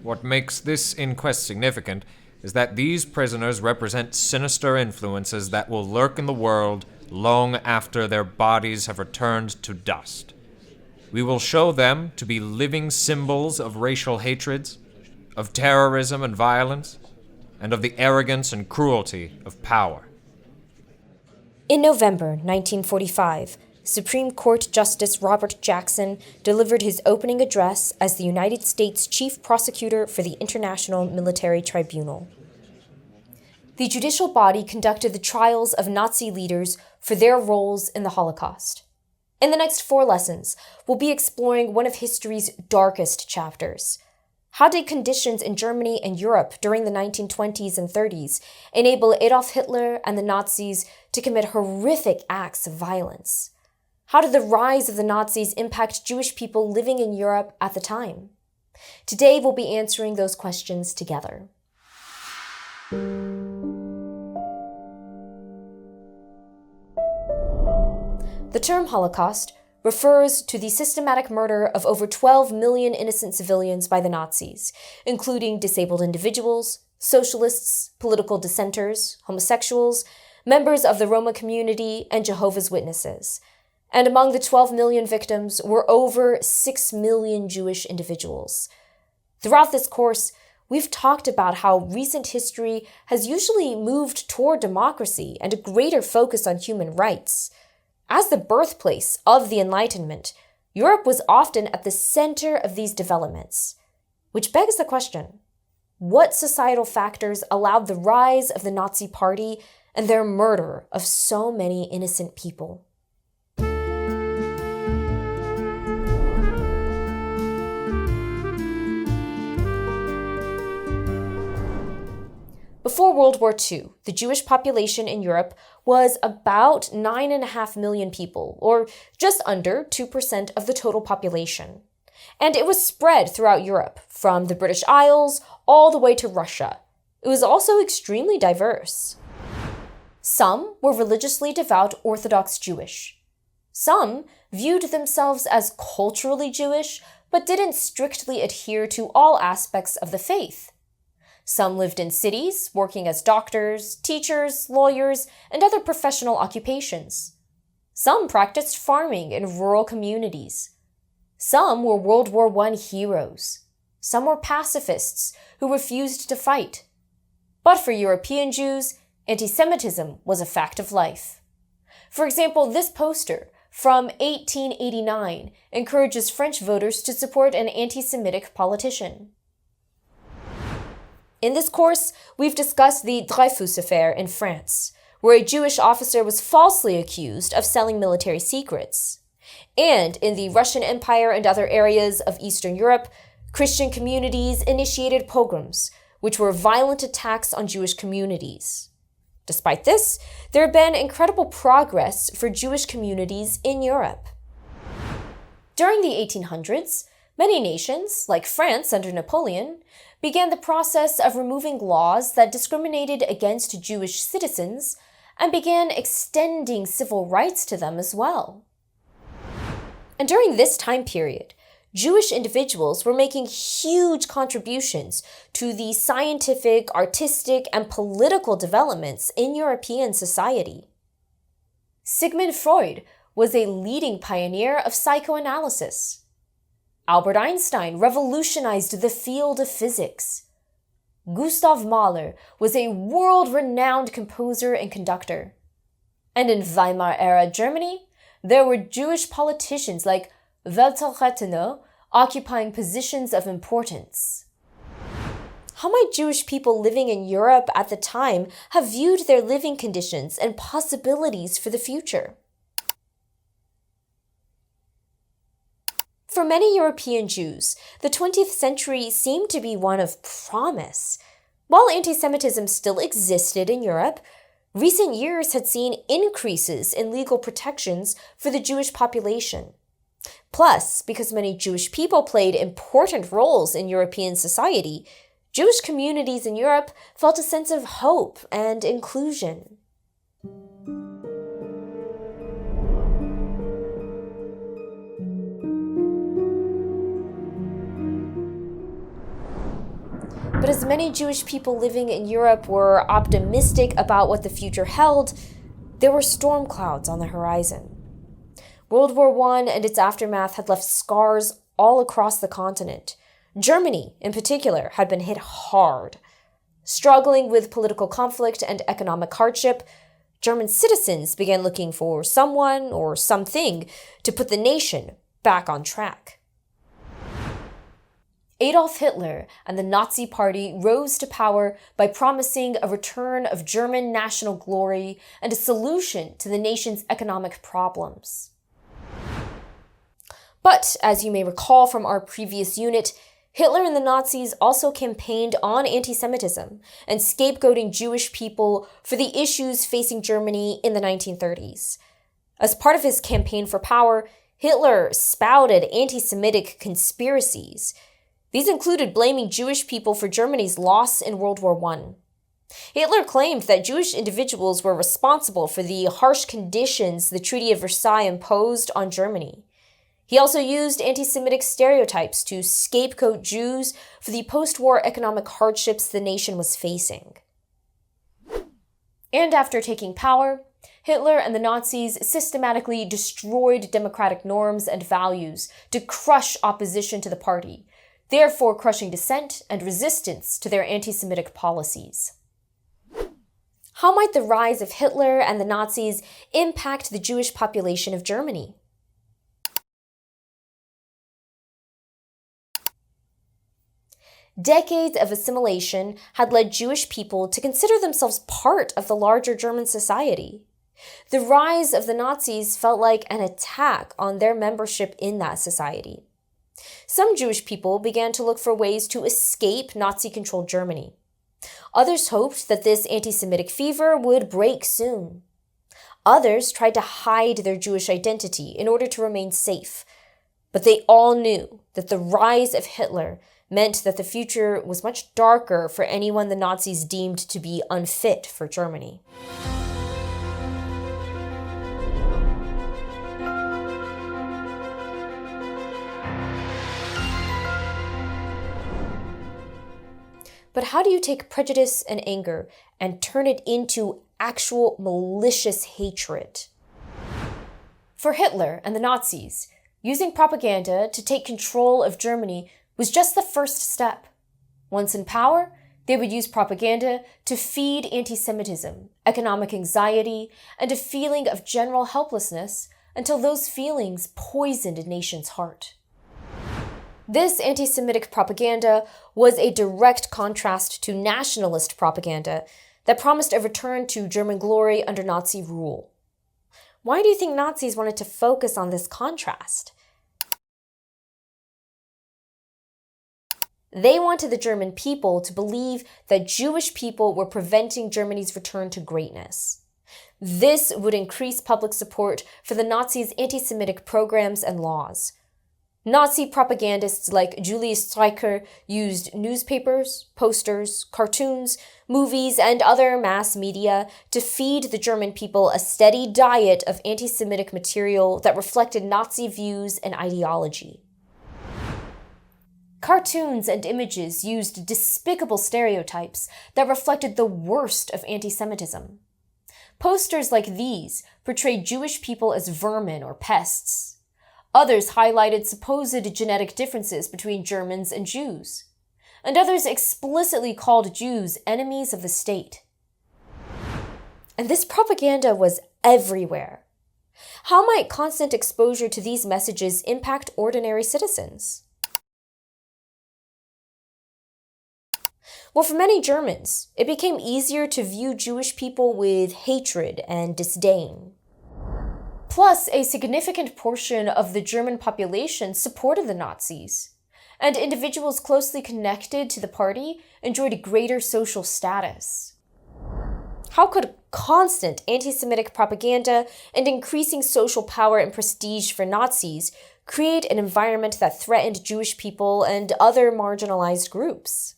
What makes this inquest significant is that these prisoners represent sinister influences that will lurk in the world long after their bodies have returned to dust. We will show them to be living symbols of racial hatreds, of terrorism and violence, and of the arrogance and cruelty of power. In November 1945, Supreme Court Justice Robert Jackson delivered his opening address as the United States Chief Prosecutor for the International Military Tribunal. The judicial body conducted the trials of Nazi leaders for their roles in the Holocaust. In the next 4 lessons, we'll be exploring one of history's darkest chapters. How did conditions in Germany and Europe during the 1920s and 30s enable Adolf Hitler and the Nazis to commit horrific acts of violence? How did the rise of the Nazis impact Jewish people living in Europe at the time? Today, we'll be answering those questions together. The term Holocaust refers to the systematic murder of over 12 million innocent civilians by the Nazis, including disabled individuals, socialists, political dissenters, homosexuals, members of the Roma community, and Jehovah's Witnesses. And among the 12 million victims were over 6 million Jewish individuals. Throughout this course, we've talked about how recent history has usually moved toward democracy and a greater focus on human rights. As the birthplace of the Enlightenment, Europe was often at the center of these developments. Which begs the question, what societal factors allowed the rise of the Nazi Party and their murder of so many innocent people? Before World War II, the Jewish population in Europe was about 9.5 million people, or just under 2% of the total population. And it was spread throughout Europe, from the British Isles all the way to Russia. It was also extremely diverse. Some were religiously devout Orthodox Jewish. Some viewed themselves as culturally Jewish, but didn't strictly adhere to all aspects of the faith. Some lived in cities, working as doctors, teachers, lawyers, and other professional occupations. Some practiced farming in rural communities. Some were World War I heroes. Some were pacifists who refused to fight. But for European Jews, anti-Semitism was a fact of life. For example, this poster from 1889 encourages French voters to support an anti-Semitic politician. In this course, we've discussed the Dreyfus affair in France, where a Jewish officer was falsely accused of selling military secrets. And in the Russian Empire and other areas of Eastern Europe, Christian communities initiated pogroms, which were violent attacks on Jewish communities. Despite this, there had been incredible progress for Jewish communities in Europe. During the 1800s, many nations, like France under Napoleon, began the process of removing laws that discriminated against Jewish citizens and began extending civil rights to them as well. And during this time period, Jewish individuals were making huge contributions to the scientific, artistic, and political developments in European society. Sigmund Freud was a leading pioneer of psychoanalysis. Albert Einstein revolutionized the field of physics. Gustav Mahler was a world-renowned composer and conductor. And in Weimar-era Germany, there were Jewish politicians like Walter Rathenau occupying positions of importance. How might Jewish people living in Europe at the time have viewed their living conditions and possibilities for the future? For many European Jews, the 20th century seemed to be one of promise. While anti-Semitism still existed in Europe, recent years had seen increases in legal protections for the Jewish population. Plus, because many Jewish people played important roles in European society, Jewish communities in Europe felt a sense of hope and inclusion. But as many Jewish people living in Europe were optimistic about what the future held, there were storm clouds on the horizon. World War I and its aftermath had left scars all across the continent. Germany, in particular, had been hit hard. Struggling with political conflict and economic hardship, German citizens began looking for someone or something to put the nation back on track. Adolf Hitler and the Nazi Party rose to power by promising a return of German national glory and a solution to the nation's economic problems. But, as you may recall from our previous unit, Hitler and the Nazis also campaigned on anti-Semitism and scapegoating Jewish people for the issues facing Germany in the 1930s. As part of his campaign for power, Hitler spouted anti-Semitic conspiracies. These included blaming Jewish people for Germany's loss in World War I. Hitler claimed that Jewish individuals were responsible for the harsh conditions the Treaty of Versailles imposed on Germany. He also used anti-Semitic stereotypes to scapegoat Jews for the post-war economic hardships the nation was facing. And after taking power, Hitler and the Nazis systematically destroyed democratic norms and values to crush opposition to the party, therefore crushing dissent and resistance to their anti-Semitic policies. How might the rise of Hitler and the Nazis impact the Jewish population of Germany? Decades of assimilation had led Jewish people to consider themselves part of the larger German society. The rise of the Nazis felt like an attack on their membership in that society. Some Jewish people began to look for ways to escape Nazi-controlled Germany. Others hoped that this anti-Semitic fever would break soon. Others tried to hide their Jewish identity in order to remain safe. But they all knew that the rise of Hitler meant that the future was much darker for anyone the Nazis deemed to be unfit for Germany. But how do you take prejudice and anger and turn it into actual malicious hatred? For Hitler and the Nazis, using propaganda to take control of Germany was just the first step. Once in power, they would use propaganda to feed anti-Semitism, economic anxiety, and a feeling of general helplessness until those feelings poisoned a nation's heart. This anti-Semitic propaganda was a direct contrast to nationalist propaganda that promised a return to German glory under Nazi rule. Why do you think Nazis wanted to focus on this contrast? They wanted the German people to believe that Jewish people were preventing Germany's return to greatness. This would increase public support for the Nazis' anti-Semitic programs and laws. Nazi propagandists like Julius Streicher used newspapers, posters, cartoons, movies, and other mass media to feed the German people a steady diet of anti-Semitic material that reflected Nazi views and ideology. Cartoons and images used despicable stereotypes that reflected the worst of anti-Semitism. Posters like these portrayed Jewish people as vermin or pests. Others highlighted supposed genetic differences between Germans and Jews. And others explicitly called Jews enemies of the state. And this propaganda was everywhere. How might constant exposure to these messages impact ordinary citizens? Well, for many Germans, it became easier to view Jewish people with hatred and disdain. Plus, a significant portion of the German population supported the Nazis, and individuals closely connected to the party enjoyed greater social status. How could constant anti-Semitic propaganda and increasing social power and prestige for Nazis create an environment that threatened Jewish people and other marginalized groups?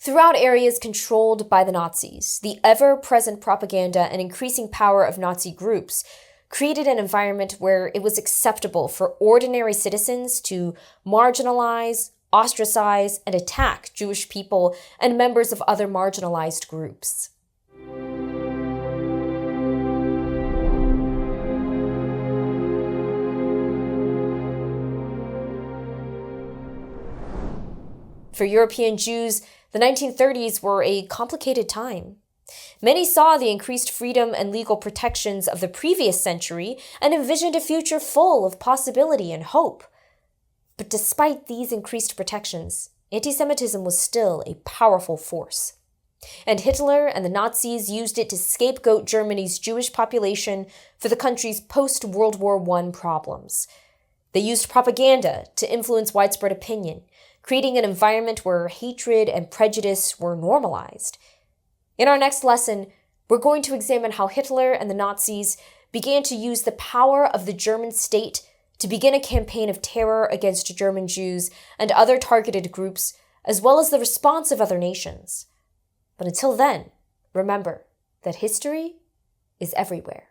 Throughout areas controlled by the Nazis, the ever-present propaganda and increasing power of Nazi groups created an environment where it was acceptable for ordinary citizens to marginalize, ostracize, and attack Jewish people and members of other marginalized groups. For European Jews, the 1930s were a complicated time. Many saw the increased freedom and legal protections of the previous century and envisioned a future full of possibility and hope. But despite these increased protections, anti-Semitism was still a powerful force. And Hitler and the Nazis used it to scapegoat Germany's Jewish population for the country's post-World War I problems. They used propaganda to influence widespread opinion, creating an environment where hatred and prejudice were normalized. In our next lesson, we're going to examine how Hitler and the Nazis began to use the power of the German state to begin a campaign of terror against German Jews and other targeted groups, as well as the response of other nations. But until then, remember that history is everywhere.